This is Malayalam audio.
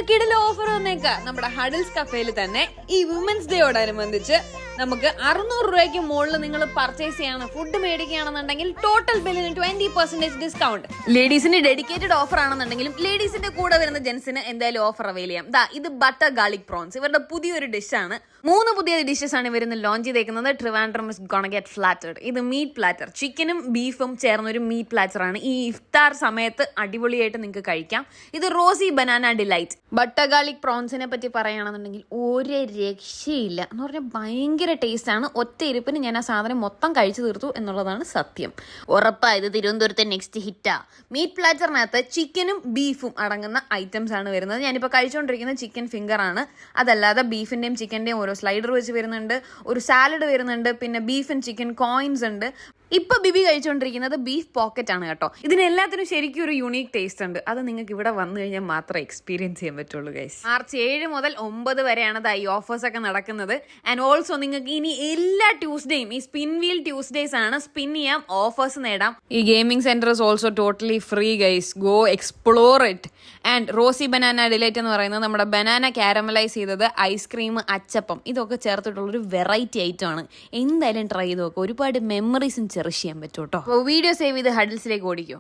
കിടിലൻ ഓഫർ വന്നേക്കാം നമ്മുടെ ഹഡിൽസ് കഫേയിൽ തന്നെ. ഈ വുമൻസ് ഡേയോടനുബന്ധിച്ച് നമുക്ക് 600 രൂപയ്ക്ക് മുകളിൽ നിങ്ങൾ പർച്ചേസ് ചെയ്യണം, ഫുഡ് മേടിക്കുകയാണെന്നുണ്ടെങ്കിൽ ടോട്ടൽ ബില്ലിന് 20% ഡിസ്കൗണ്ട്. ലേഡീസിന് ഡെഡിക്കേറ്റഡ് ഓഫർ ആണെന്നുണ്ടെങ്കിലും ലേഡീസിന്റെ കൂടെ വരുന്ന ജെൻസിന് എന്തായാലും ഓഫർ അവൈൽ ചെയ്യാം. ഇത് ബട്ടർ ഗാർലിക് പ്രോൺസ് ഇവരുടെ പുതിയൊരു ഡിഷാണ്. 3 പുതിയ ഡിഷസ് ആണ് ഇവരിന്ന് ലോഞ്ച് ചെയ്തേക്കുന്നത്. Trivandrum is gonna get flattered. ഇത് മീറ്റ് പ്ലാറ്റർ, ചിക്കനും ബീഫും ചേർന്ന ഒരു മീറ്റ് പ്ലാറ്റർ ആണ്. ഈ ഇഫ്താർ സമയത്ത് അടിപൊളിയായിട്ട് നിങ്ങൾക്ക് കഴിക്കാം. ഇത് rosy banana delight. Butter garlic പ്രോൺസിനെ പറ്റി പറയുകയാണെന്നുണ്ടെങ്കിൽ ഒരു രക്ഷയില്ല എന്ന് പറഞ്ഞാൽ ഭയങ്കര ടേസ്റ്റ് ആണ്. ഒറ്റ ഇരിപ്പിന് ഞാൻ ആ സാധനം മൊത്തം കഴിച്ചു തീർത്തു എന്നുള്ളതാണ് സത്യം. ഉറപ്പായത് തിരുവനന്തപുരത്തെ നെക്സ്റ്റ് ഹിറ്റാ. മീറ്റ് പ്ലാറ്ററിനകത്ത് ചിക്കനും ബീഫും അടങ്ങുന്ന ഐറ്റംസ് ആണ് വരുന്നത്. ഞാനിപ്പോൾ കഴിച്ചുകൊണ്ടിരിക്കുന്ന ചിക്കൻ ഫിംഗർ ആണ്. അതല്ലാതെ ബീഫിന്റെയും ചിക്കന്റെയും ഓരോ സ്ലൈഡർ വെച്ച് വരുന്നുണ്ട്, ഒരു സാലഡ് വരുന്നുണ്ട്, പിന്നെ ബീഫ് ആൻഡ് ചിക്കൻ കോയിൻസ് ഉണ്ട്. ഇപ്പൊ ബിബി കഴിച്ചുകൊണ്ടിരിക്കുന്നത് ബീഫ് പോക്കറ്റ് ആണ് കേട്ടോ. ഇതിനെല്ലാത്തിനും ശരിക്കും ഒരു യുണീക് ടേസ്റ്റ് ഉണ്ട്. അത് നിങ്ങൾക്ക് ഇവിടെ വന്നു കഴിഞ്ഞാൽ മാത്രമേ എക്സ്പീരിയൻസ് ചെയ്യാൻ പറ്റുള്ളൂ ഗൈസ്. മാർച്ച് 7 മുതൽ 9 വരെയാണ് ഈ ഓഫേഴ്സ് ഒക്കെ നടക്കുന്നത്. ആൻഡ് ഓൾസോ നിങ്ങൾക്ക് ഇനി എല്ലാ ട്യൂസ്ഡേയും ഈ സ്പിൻ വീൽ ട്യൂസ്ഡേസ് ആണ്. സ്പിൻ ചെയ്യാം, ഓഫേഴ്സ് നേടാം. ഈ gaming centre is also totally free guys. Go explore it. And rosy banana delight എന്ന് പറയുന്നത് നമ്മുടെ ബനാന കാരമലൈസ് ചെയ്തത്, ഐസ്ക്രീം, അച്ചപ്പം ഇതൊക്കെ ചേർത്തിട്ടുള്ളൊരു വെറൈറ്റി ഐറ്റം ആണ്. എന്തായാലും ട്രൈ ചെയ്ത് നോക്കുക. ഒരുപാട് മെമ്മറീസും ചെറിഷ് ചെയ്യാൻ പറ്റും കേട്ടോ. വീഡിയോ സേവ് ചെയ്ത് ഹഡിൽസിലേക്ക് ഓടിക്കോ.